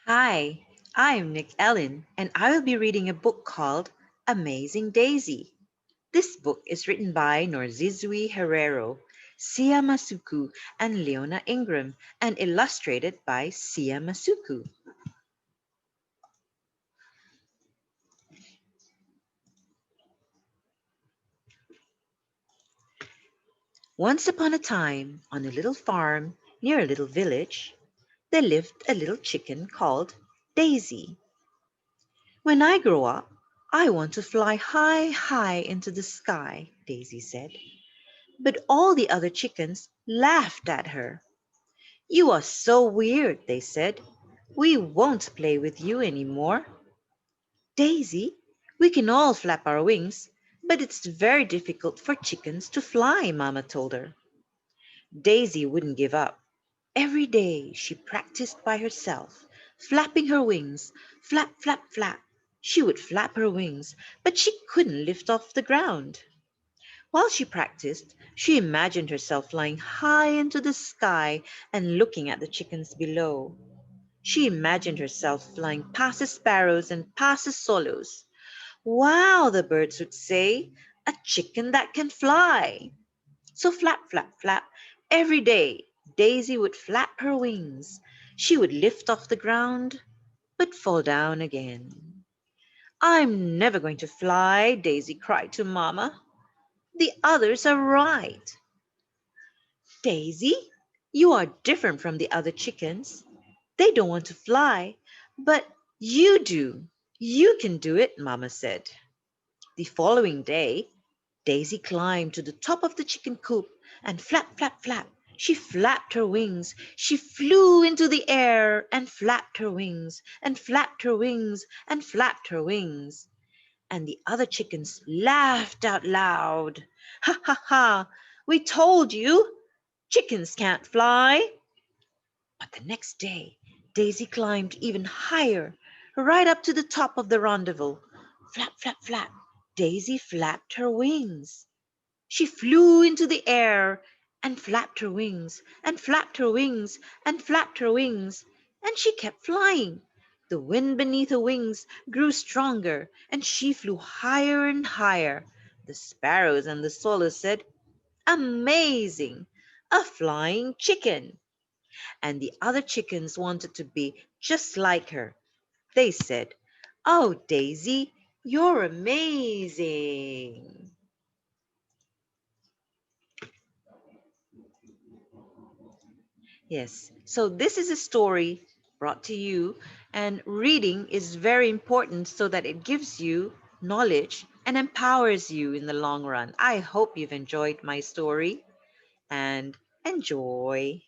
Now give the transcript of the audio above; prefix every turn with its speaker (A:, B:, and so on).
A: Hi, I'm Nik Elin, and I will be reading a book called Amazing Daisy. This book is written by Nozizwe Herero, Siya Masuku, and Leona Ingram, and illustrated by Siya Masuku. Once upon a time, on a little farm near a little village, there lived a little chicken called Daisy. When I grow up, I want to fly high, high into the sky, Daisy said. But all the other chickens laughed at her. You are so weird, they said. We won't play with you any more. Daisy, we can all flap our wings, but it's very difficult for chickens to fly, Mama told her. Daisy wouldn't give up. Every day she practiced by herself, flapping her wings, flap, flap, flap. She would flap her wings, but she couldn't lift off the ground. While she practiced, she imagined herself flying high into the sky and looking at the chickens below. She imagined herself flying past the sparrows and past the swallows. Wow, the birds would say, a chicken that can fly. So flap, flap, flap. Every day, Daisy would flap her wings. She would lift off the ground, but fall down again. I'm never going to fly, Daisy cried to Mama. The others are right. Daisy, you are different from the other chickens. They don't want to fly, but you do. You can do it, Mama said. The following day, Daisy climbed to the top of the chicken coop and flap, flap, flap. She flapped her wings. She flew into the air and flapped her wings and flapped her wings and flapped her wings. And the other chickens laughed out loud. Ha ha ha! We told you! Chickens can't fly. But the next day, Daisy climbed even higher, right up to the top of the rendezvous. Flap, flap, flap. Daisy flapped her wings. She flew into the air and flapped her wings and flapped her wings and flapped her wings, and she kept flying. The wind beneath her wings grew stronger, and she flew higher and higher. The sparrows and the swallows said, amazing! A flying chicken! And the other chickens wanted to be just like her. They said, oh, Daisy, you're amazing. Yes, so this is a story brought to you, and reading is very important so that it gives you knowledge and empowers you in the long run. I hope you've enjoyed my story and enjoy.